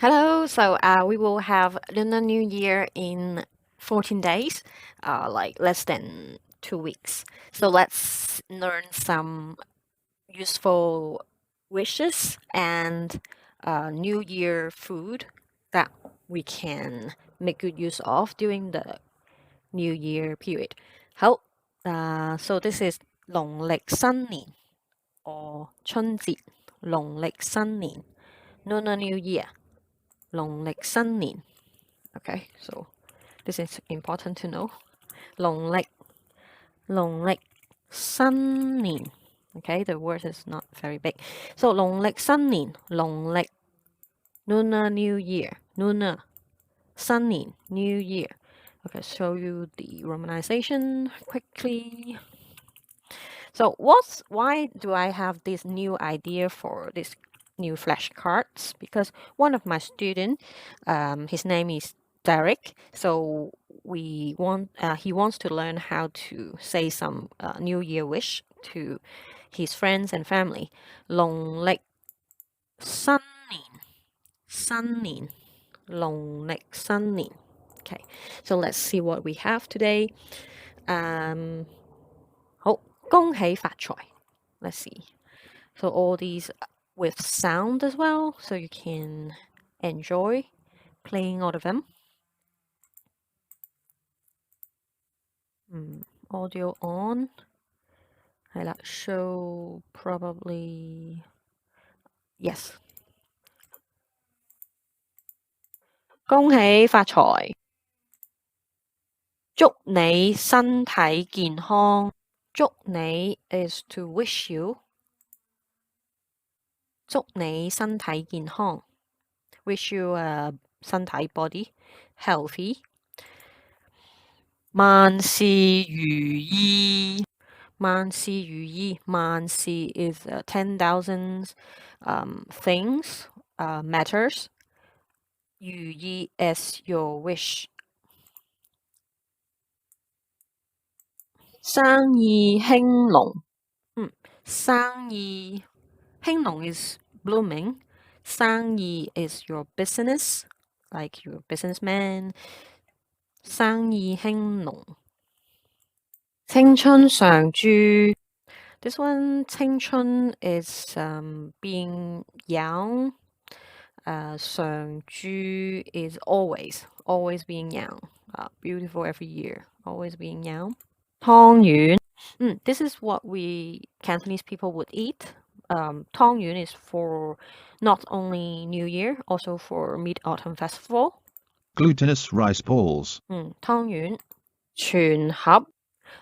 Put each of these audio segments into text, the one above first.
Hello. We will have Lunar New Year in 14 days, like less than 2 weeks. So let's learn some useful wishes and New Year food that we can make good use of during the New Year period. 好, so this is 農曆新年 or 春節,農曆新年 Lunar New Year. 農曆新年 Okay, so this is important to know. 農曆新年 Okay, the word is not very big. So 農曆新年農曆 Lunar New Year. Lunar 新年 New Year. Okay, show you the romanization quickly. So why do I have this new idea for this new flashcards? Because one of my students, his name is Derek. So he wants to learn how to say some New Year wish to his friends and family. 農曆新年農曆新年 Okay, so let's see what we have today. 好，恭喜發財 Let's see. So all these with sound as well, so you can enjoy playing all of them. Audio on. I like show probably yes. 恭喜發財，祝你身體健康。祝你 is to wish you. 祝你身體健康 Wish you a 身體 body healthy. 萬事如意萬事如意萬事 is 10,000 things matters. 如意 is your wish. 生意興隆生意興隆 is blooming. 生意 is your business, like you're a businessman. 生意興隆青春常駐 This one, 青春 is being young. 常駐 is always being young. Beautiful every year, always being young. 湯圓 This is what we Cantonese people would eat. 湯圓 is for not only New Year, also for Mid-Autumn Festival. Glutinous rice balls. 湯圓全盒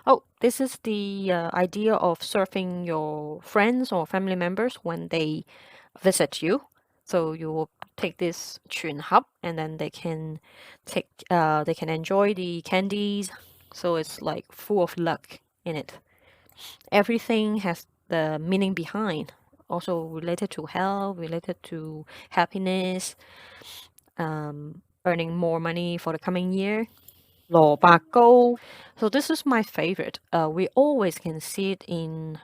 Oh, this is the idea of serving your friends or family members when they visit you. So you will take this 全盒 and then they can enjoy the candies. So it's like full of luck in it. Everything has the meaning behind. Also related to health, related to happiness, earning more money for the coming year. 蘿蔔糕 So this is my favorite. We always can see it in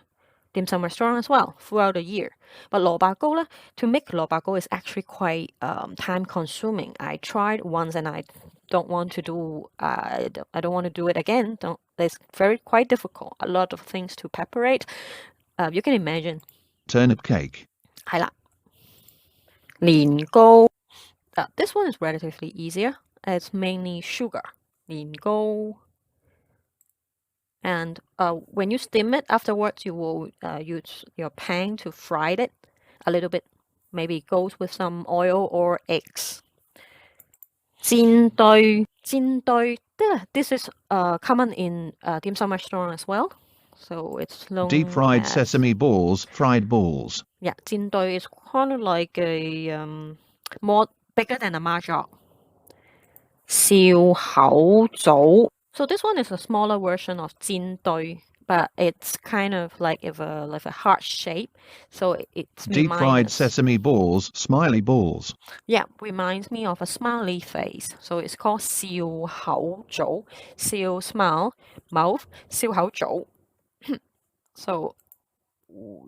dim sum restaurant as well throughout the year. But 蘿蔔糕 to make 蘿蔔糕 is actually quite time consuming. I tried once and I don't want to do it again. It's quite difficult. A lot of things to preparate. You can imagine. Turnip cake. 係啦，年糕 This one is relatively easier. It's mainly sugar. 年糕 And when you steam it afterwards, you will use your pan to fry it a little bit. Maybe it goes with some oil or eggs. 煎堆 This is common in dim sum restaurant as well. So it's known Deep fried as, sesame balls, fried balls. Yeah, 煎堆 is kind of like a more bigger than a mahjong. 燒口棗 So this one is a smaller version of 煎堆, but it's kind of like a heart shape. So it's Deep fried sesame balls, smiley balls. Yeah, reminds me of a smiley face. So it's called 笑口棗. 笑 smile, mouth, 笑口棗. So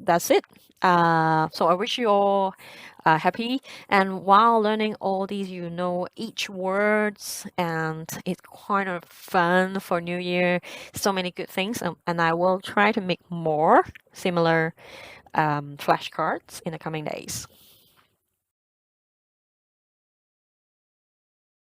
that's it. So I wish you all happy. And while learning all these, you know each words, and it's kind of fun for New Year. So many good things, and I will try to make more similar flashcards in the coming days.